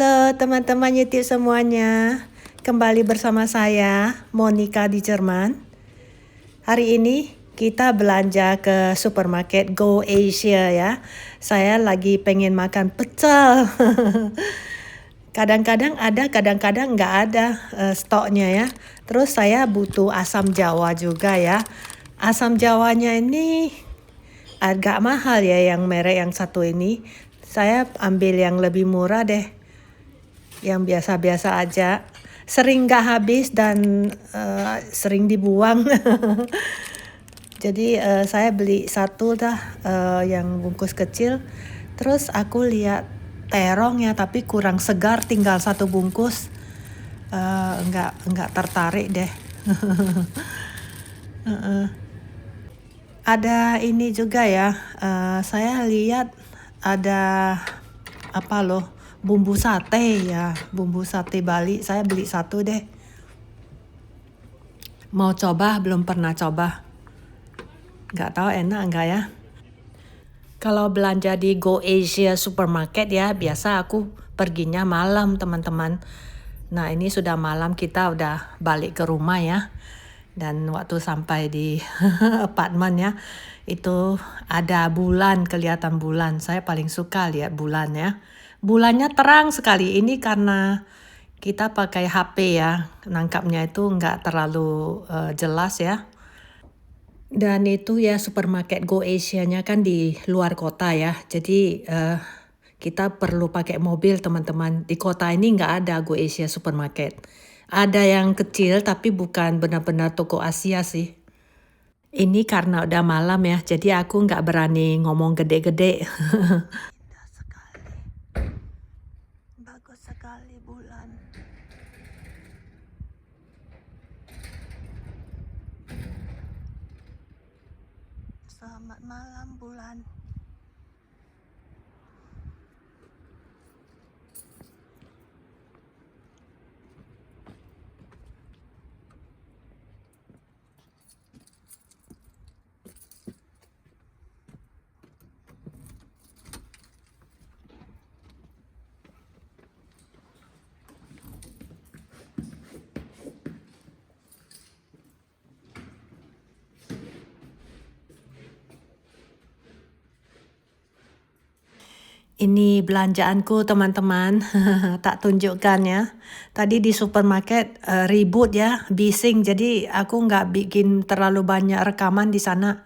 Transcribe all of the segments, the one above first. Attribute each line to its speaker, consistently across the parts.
Speaker 1: Halo teman-teman YouTube semuanya, kembali bersama saya Monica di Jerman. Hari ini kita belanja ke supermarket Go Asia ya. Saya lagi pengen makan pecel. Kadang-kadang ada, kadang-kadang nggak ada stoknya ya. Terus saya butuh asam jawa juga ya. Asam jawanya ini agak mahal ya, yang merek yang satu ini. Saya ambil yang lebih murah deh, yang biasa-biasa aja. Sering nggak habis dan sering dibuang. Jadi saya beli satu dah, yang bungkus kecil. Terus aku lihat terong ya, tapi kurang segar, tinggal satu bungkus. Nggak tertarik deh. Ada ini juga ya, saya lihat ada apa loh, bumbu sate ya, bumbu sate Bali. Saya beli satu deh. Mau coba, belum pernah coba. Nggak tahu enak nggak ya. Kalau belanja di Go Asia Supermarket ya, biasa aku perginya malam teman-teman. Nah ini sudah malam, kita udah balik ke rumah ya. Dan waktu sampai di apartemen ya, itu ada bulan, kelihatan bulan. Saya paling suka lihat bulan ya. Bulannya terang sekali. Ini karena kita pakai HP ya, nangkapnya itu nggak terlalu jelas ya. Dan itu ya, supermarket Go Asia-nya kan di luar kota ya. Jadi kita perlu pakai mobil teman-teman. Di kota ini nggak ada Go Asia Supermarket. Ada yang kecil tapi bukan benar-benar toko Asia sih. Ini karena udah malam ya, jadi aku nggak berani ngomong gede-gede. Indah sekali. Bagus sekali bulan. Selamat malam bulan. Ini belanjaanku teman-teman, tak tunjukkan ya. Tadi di supermarket ribut ya, bising, jadi aku nggak bikin terlalu banyak rekaman di sana.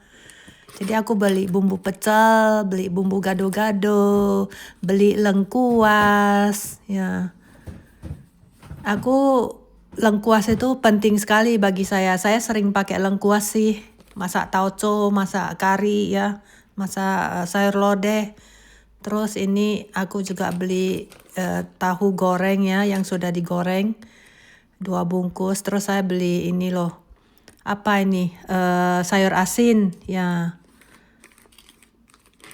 Speaker 1: Jadi aku beli bumbu pecel, beli bumbu gado-gado, beli lengkuas ya. Aku lengkuas itu penting sekali bagi saya. Saya sering pakai lengkuas sih, masak tauco, masak kari ya, masak sayur lodeh. Terus ini aku juga beli tahu goreng ya, yang sudah digoreng 2 bungkus. Terus saya beli ini loh, apa ini, sayur asin ya.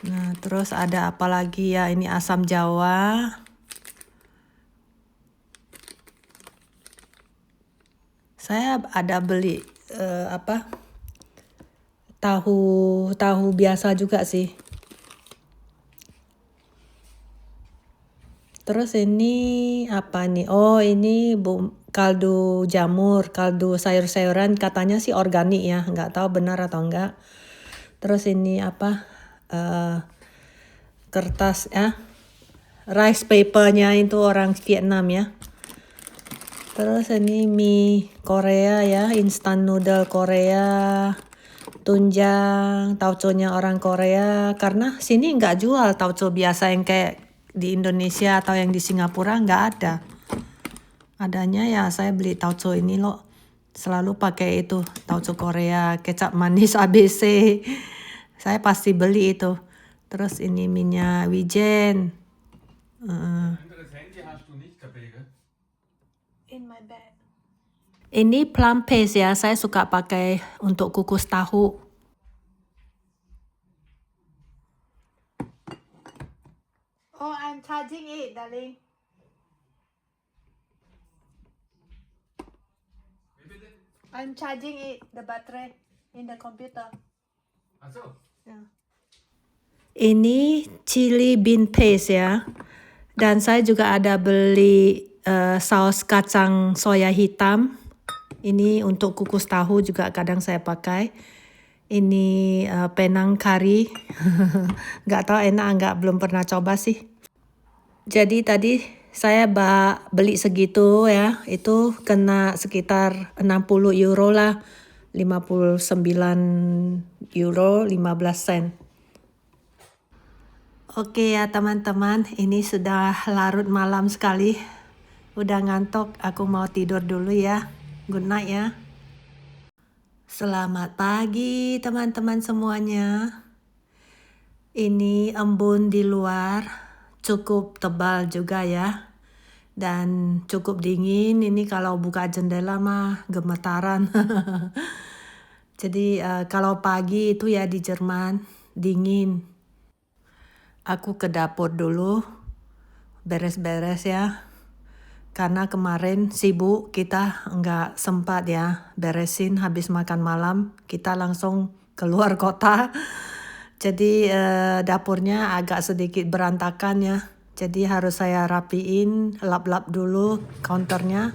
Speaker 1: Nah terus ada apa lagi ya, ini asam jawa. Saya ada beli apa, tahu biasa juga sih. Terus ini apa nih? Oh ini kaldu jamur, kaldu sayur-sayuran, katanya sih organik ya, nggak tahu benar atau enggak. Terus ini apa, kertas ya, rice papernya itu orang Vietnam ya. Terus ini mie Korea ya, instant noodle Korea, tunjang, tauconya orang Korea. Karena sini nggak jual tauco biasa yang kayak di Indonesia atau yang di Singapura, nggak ada. Adanya ya saya beli tauco ini loh. Selalu pakai itu, tauco Korea, kecap manis ABC. Saya pasti beli itu. Terus ini minyak wijen. In my bag. Ini plum paste ya, saya suka pakai untuk kukus tahu. Oh, I'm charging it, darling. I'm charging it, the battery in the computer. Yeah. Ini chili bean paste ya. Dan saya juga ada beli saus kacang soya hitam. Ini untuk kukus tahu juga kadang saya pakai. Ini Penang curry. Nggak tahu enak nggak, belum pernah coba sih. Jadi tadi saya beli segitu ya, itu kena sekitar 60 euro lah. 59 euro 15 sen. Oke ya teman-teman, ini sudah larut malam sekali. Udah ngantuk, aku mau tidur dulu ya. Good night ya. Selamat pagi teman-teman semuanya. Ini embun di luar, cukup tebal juga ya. Dan cukup dingin, ini kalau buka jendela mah gemetaran. Jadi kalau pagi itu ya di Jerman, dingin. Aku ke dapur dulu, beres-beres ya. Karena kemarin sibuk, kita nggak sempat ya beresin habis makan malam. Kita langsung keluar kota. Jadi dapurnya agak sedikit berantakan ya. Jadi harus saya rapiin, lap-lap dulu counternya.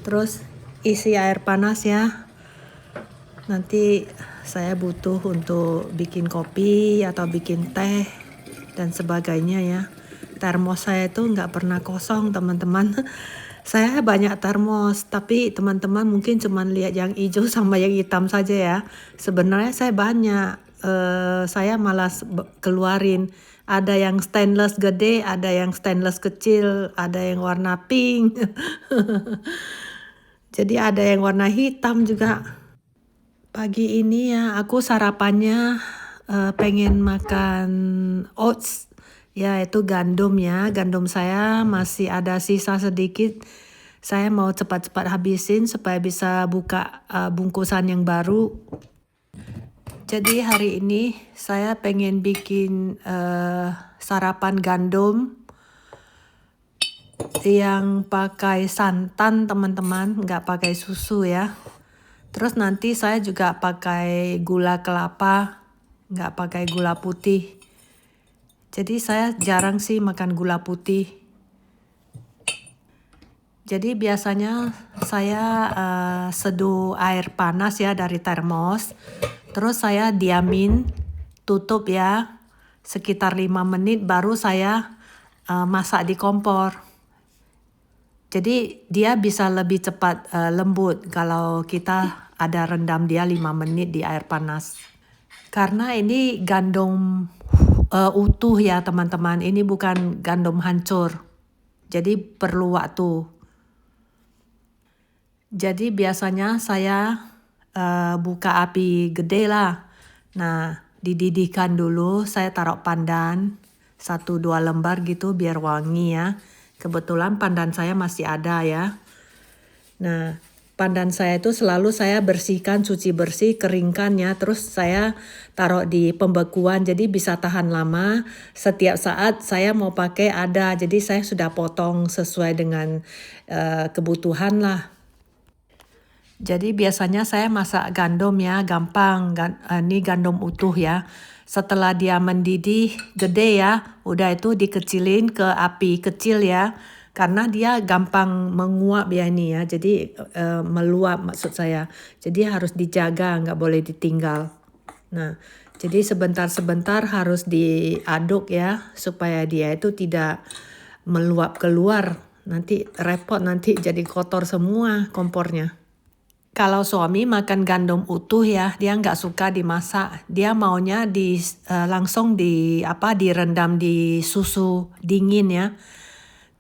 Speaker 1: Terus isi air panas ya. Nanti saya butuh untuk bikin kopi atau bikin teh dan sebagainya ya. Termos saya itu nggak pernah kosong teman-teman. Saya banyak termos, tapi teman-teman mungkin cuma lihat yang hijau sama yang hitam saja ya. Sebenarnya saya banyak. Saya malas keluarin. Ada yang stainless gede, ada yang stainless kecil, ada yang warna pink. Jadi ada yang warna hitam juga. Pagi ini ya aku sarapannya pengen makan oats. Ya itu gandum ya, gandum saya masih ada sisa sedikit. Saya mau cepat-cepat habisin supaya bisa buka bungkusan yang baru. Jadi hari ini saya pengen bikin sarapan gandum yang pakai santan teman-teman, nggak pakai susu ya. Terus nanti saya juga pakai gula kelapa, nggak pakai gula putih. Jadi saya jarang sih makan gula putih. Jadi biasanya saya seduh air panas ya dari termos. Terus saya diamin, tutup ya, sekitar 5 menit baru saya masak di kompor. Jadi dia bisa lebih cepat lembut kalau kita ada rendam dia 5 menit di air panas. Karena ini gandum utuh ya teman-teman, ini bukan gandum hancur. Jadi perlu waktu. Jadi biasanya saya buka api gede lah. Nah, dididihkan dulu, saya taruh pandan 1-2 lembar gitu biar wangi ya. Kebetulan pandan saya masih ada ya. Nah, pandan saya itu selalu saya bersihkan, cuci bersih, keringkan ya. Terus saya taruh di pembekuan jadi bisa tahan lama. Setiap saat saya mau pakai ada. Jadi saya sudah potong sesuai dengan kebutuhan lah. Jadi biasanya saya masak gandum ya, gampang. Ini gandum utuh ya. Setelah dia mendidih gede ya, udah itu dikecilin ke api kecil ya. Karena dia gampang menguap ya ini ya, jadi meluap maksud saya. Jadi harus dijaga, nggak boleh ditinggal. Nah, jadi sebentar-sebentar harus diaduk ya, supaya dia itu tidak meluap keluar. Nanti repot, nanti jadi kotor semua kompornya. Kalau suami makan gandum utuh ya, dia nggak suka dimasak. Dia maunya langsung direndam di susu dingin ya.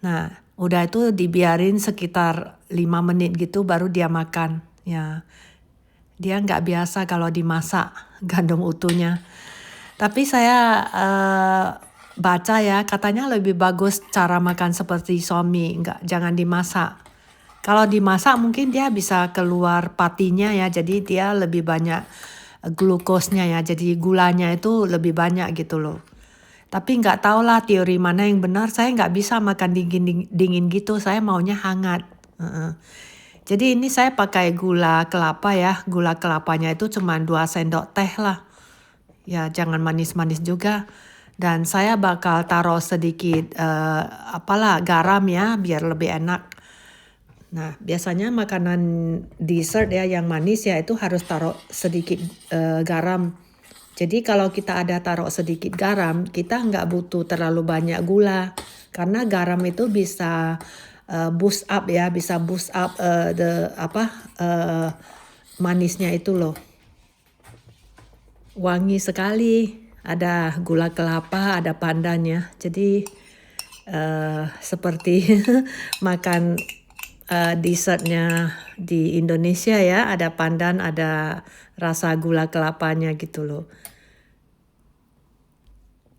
Speaker 1: Nah, udah itu dibiarin sekitar 5 menit gitu baru dia makan. Ya, dia nggak biasa kalau dimasak gandum utuhnya. Tapi saya baca ya, katanya lebih bagus cara makan seperti suami, jangan dimasak. Kalau dimasak mungkin dia bisa keluar patinya ya, jadi dia lebih banyak glukosnya ya, jadi gulanya itu lebih banyak gitu loh. Tapi nggak tahu lah teori mana yang benar, saya nggak bisa makan dingin gitu, saya maunya hangat. Jadi ini saya pakai gula kelapa ya, gula kelapanya itu cuma 2 sendok teh lah. Ya jangan manis-manis juga. Dan saya bakal taruh sedikit garam ya biar lebih enak. Nah, biasanya makanan dessert ya yang manis ya itu harus taruh sedikit garam. Jadi kalau kita ada taruh sedikit garam, kita nggak butuh terlalu banyak gula. Karena garam itu bisa boost up ya, bisa boost up manisnya itu loh. Wangi sekali, ada gula kelapa, ada pandannya. Jadi seperti makan dessertnya di Indonesia ya, ada pandan, ada rasa gula kelapanya gitu loh.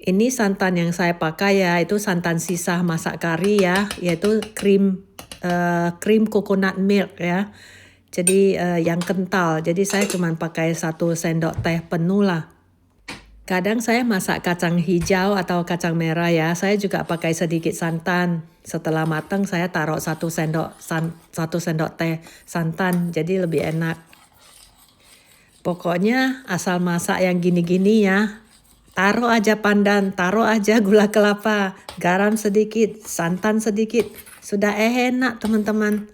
Speaker 1: Ini santan yang saya pakai ya, itu santan sisa masak kari ya, yaitu krim coconut milk ya. Jadi yang kental, jadi saya cuma pakai 1 sendok teh penuh lah. Kadang saya masak kacang hijau atau kacang merah ya, saya juga pakai sedikit santan. Setelah matang saya taruh 1 sendok teh santan, jadi lebih enak. Pokoknya asal masak yang gini-gini ya, taruh aja pandan, taruh aja gula kelapa, garam sedikit, santan sedikit. Sudah enak teman-teman.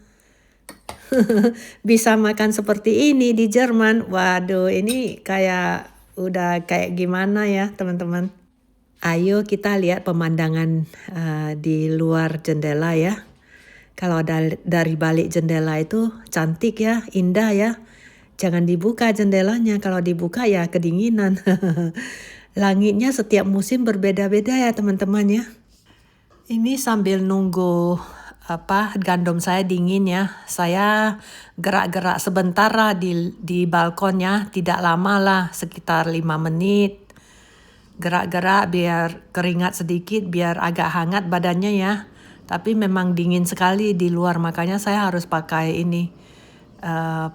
Speaker 1: Bisa makan seperti ini di Jerman. Waduh, ini udah kayak gimana ya teman-teman. Ayo kita lihat pemandangan di luar jendela ya. Kalau dari balik jendela itu cantik ya, indah ya. Jangan dibuka jendelanya, kalau dibuka ya kedinginan. Langitnya setiap musim berbeda-beda ya teman-teman ya. Ini sambil nunggu gandum saya dingin ya. Saya gerak-gerak sebentar lah di balkonnya, tidak lama lah, sekitar 5 menit. Gerak-gerak biar keringat sedikit, biar agak hangat badannya ya. Tapi memang dingin sekali di luar, makanya saya harus pakai ini,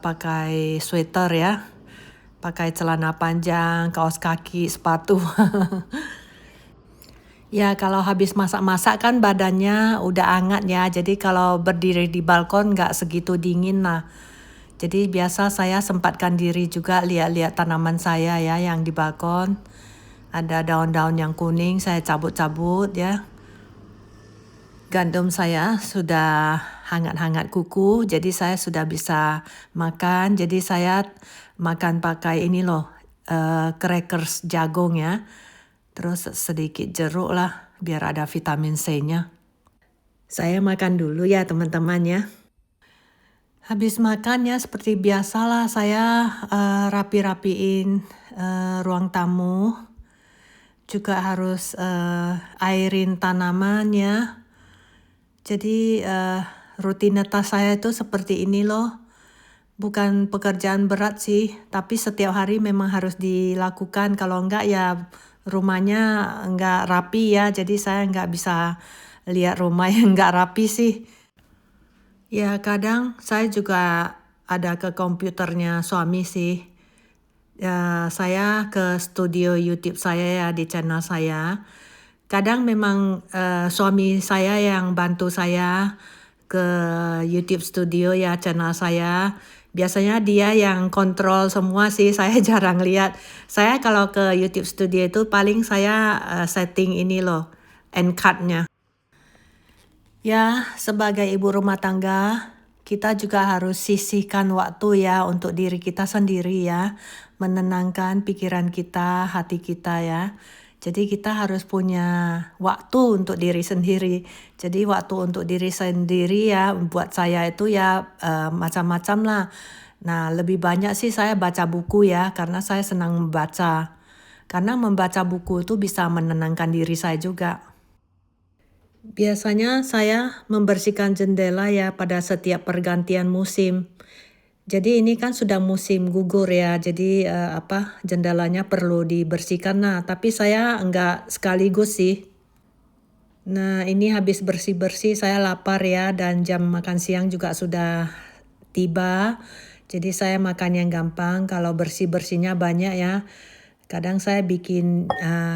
Speaker 1: pakai sweater ya. Pakai celana panjang, kaos kaki, sepatu. Ya kalau habis masak-masak kan badannya udah hangat ya. Jadi kalau berdiri di balkon nggak segitu dingin lah. Jadi biasa saya sempatkan diri juga lihat-lihat tanaman saya ya yang di balkon. Ada daun-daun yang kuning saya cabut-cabut ya. Gandum saya sudah hangat-hangat kuku. Jadi saya sudah bisa makan. Jadi saya makan pakai ini loh, crackers jagung ya. Terus sedikit jeruk lah, biar ada vitamin C-nya. Saya makan dulu ya teman-teman ya. Habis makan ya seperti biasalah saya rapi-rapiin ruang tamu. Juga harus airin tanaman ya. Jadi rutinitas saya itu seperti ini loh. Bukan pekerjaan berat sih, tapi setiap hari memang harus dilakukan. Kalau enggak ya rumahnya enggak rapi ya, jadi saya enggak bisa lihat rumah yang enggak rapi sih. Ya kadang saya juga ada ke komputernya suami sih. Ya, saya ke studio YouTube saya ya di channel saya. Kadang memang suami saya yang bantu saya ke YouTube studio ya channel saya. Biasanya dia yang kontrol semua sih, saya jarang lihat. Saya kalau ke YouTube studio itu paling saya setting ini loh, end card-nya. Ya, sebagai ibu rumah tangga, kita juga harus sisihkan waktu ya untuk diri kita sendiri ya. Menenangkan pikiran kita, hati kita ya. Jadi kita harus punya waktu untuk diri sendiri. Jadi waktu untuk diri sendiri ya buat saya itu ya macam-macam lah. Nah lebih banyak sih saya baca buku ya karena saya senang membaca. Karena membaca buku itu bisa menenangkan diri saya juga. Biasanya saya membersihkan jendela ya pada setiap pergantian musim. Jadi ini kan sudah musim gugur ya, jadi jendelanya perlu dibersihkan. Nah, tapi saya enggak sekaligus sih. Nah, ini habis bersih-bersih saya lapar ya dan jam makan siang juga sudah tiba. Jadi saya makan yang gampang, kalau bersih-bersihnya banyak ya. Kadang saya bikin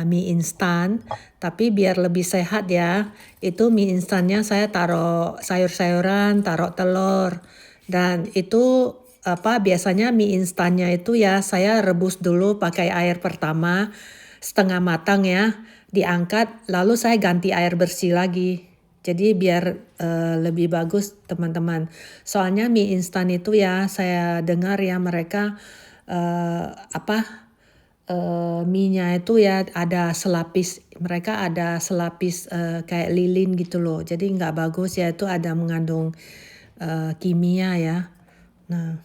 Speaker 1: mie instan, tapi biar lebih sehat ya. Itu mie instannya saya taruh sayur-sayuran, taruh telur. Dan itu biasanya mie instannya itu ya saya rebus dulu pakai air pertama setengah matang ya. diangkat lalu saya ganti air bersih lagi. Jadi biar lebih bagus teman-teman. Soalnya mie instan itu ya saya dengar ya mereka mie-nya itu ya ada selapis, mereka ada selapis kayak lilin gitu loh. Jadi nggak bagus ya, itu ada mengandung kimia ya. Nah,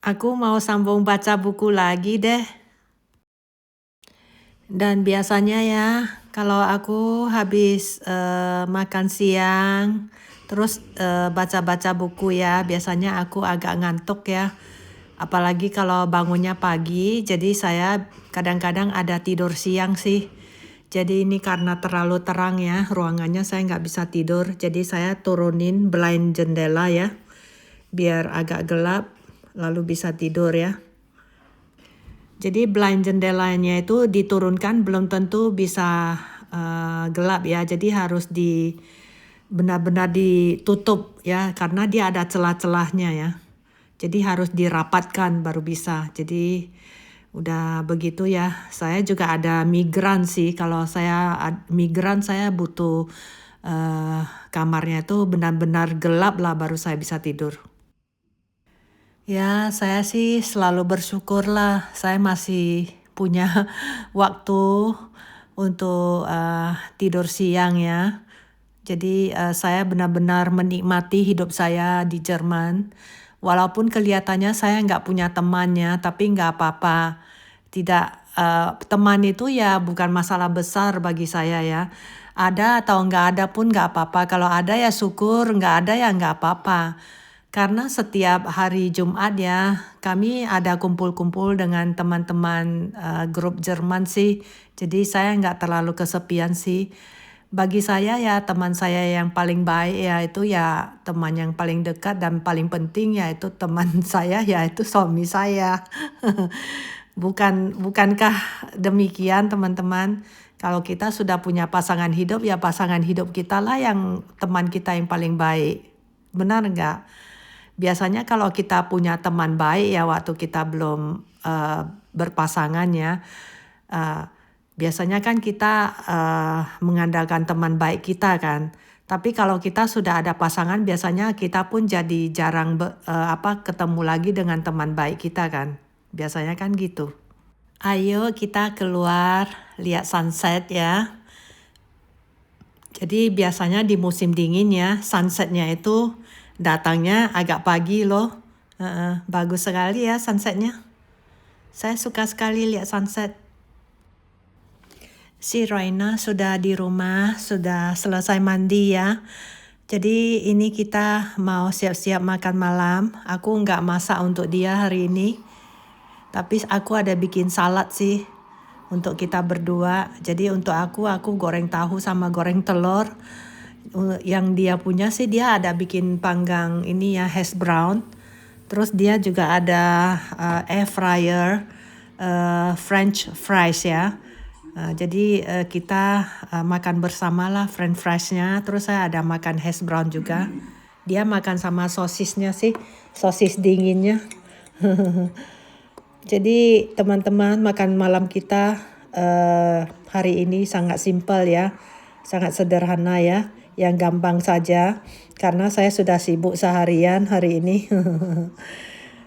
Speaker 1: aku mau sambung baca buku lagi deh. Dan biasanya ya, kalau aku habis makan siang, terus baca-baca buku ya, biasanya aku agak ngantuk ya. Apalagi kalau bangunnya pagi, jadi saya kadang-kadang ada tidur siang sih. Jadi ini karena terlalu terang ya, ruangannya saya nggak bisa tidur. Jadi saya turunin blind jendela ya, biar agak gelap, lalu bisa tidur ya. Jadi blind jendelanya itu diturunkan belum tentu bisa gelap ya. Jadi harus benar-benar ditutup ya, karena dia ada celah-celahnya ya. Jadi harus dirapatkan baru bisa. Jadi udah begitu ya. Saya juga ada migran sih. Kalau saya migran saya butuh kamarnya itu benar-benar gelap lah baru saya bisa tidur. Ya, saya sih selalu bersyukur lah. Saya masih punya waktu untuk tidur siang ya. Jadi saya benar-benar menikmati hidup saya di Jerman. Walaupun kelihatannya saya nggak punya temannya, tapi nggak apa-apa. Tidak, teman itu ya bukan masalah besar bagi saya ya. Ada atau nggak ada pun nggak apa-apa. Kalau ada ya syukur, nggak ada ya nggak apa-apa. Karena setiap hari Jumat ya, kami ada kumpul-kumpul dengan teman-teman grup Jerman sih. Jadi saya nggak terlalu kesepian sih. Bagi saya ya teman saya yang paling baik ya itu ya teman yang paling dekat dan paling penting yaitu teman saya yaitu suami saya. Bukankah demikian teman-teman? Kalau kita sudah punya pasangan hidup ya pasangan hidup kita lah yang teman kita yang paling baik. Benar nggak? Biasanya kalau kita punya teman baik ya waktu kita belum berpasangan ya, biasanya kan kita mengandalkan teman baik kita kan. Tapi kalau kita sudah ada pasangan biasanya kita pun jadi jarang ketemu lagi dengan teman baik kita kan. Biasanya kan gitu. Ayo kita keluar lihat sunset ya. Jadi biasanya di musim dingin ya sunsetnya itu datangnya agak pagi loh. Bagus sekali ya sunsetnya. Saya suka sekali lihat sunset. Si Raina sudah di rumah, sudah selesai mandi ya. Jadi ini kita mau siap-siap makan malam. Aku nggak masak untuk dia hari ini. Tapi aku ada bikin salad sih untuk kita berdua. Jadi untuk aku goreng tahu sama goreng telur. Yang dia punya sih dia ada bikin panggang ini ya hash brown. Terus dia juga ada air fryer French fries ya. Jadi kita makan bersama lah French friesnya. Terus saya ada makan hash brown juga. Dia makan sama sosisnya sih, sosis dinginnya. Jadi teman-teman makan malam kita hari ini sangat simpel ya, sangat sederhana ya, yang gampang saja karena saya sudah sibuk seharian hari ini.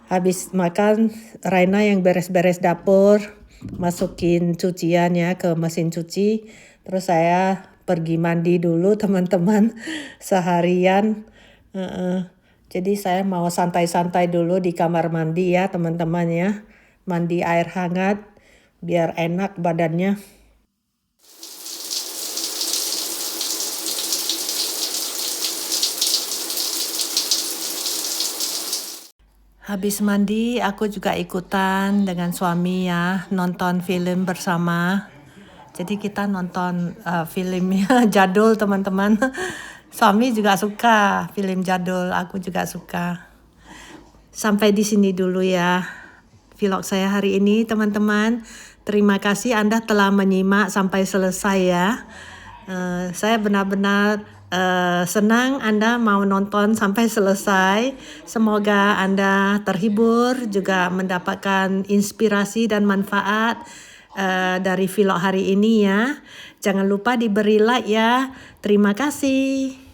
Speaker 1: Habis makan, Raina yang beres-beres dapur, masukin cucian ya ke mesin cuci. Terus saya pergi mandi dulu teman-teman seharian. Jadi saya mau santai-santai dulu di kamar mandi ya teman-teman ya. Mandi air hangat biar enak badannya. Habis mandi, aku juga ikutan dengan suami ya, nonton film bersama. Jadi kita nonton filmnya jadul teman-teman. Suami juga suka film jadul, aku juga suka. Sampai di sini dulu ya vlog saya hari ini teman-teman. Terima kasih Anda telah menyimak sampai selesai ya. Saya benar-benar senang Anda mau nonton sampai selesai. Semoga Anda terhibur, juga mendapatkan inspirasi dan manfaat dari vlog hari ini ya. Jangan lupa diberi like ya. Terima kasih.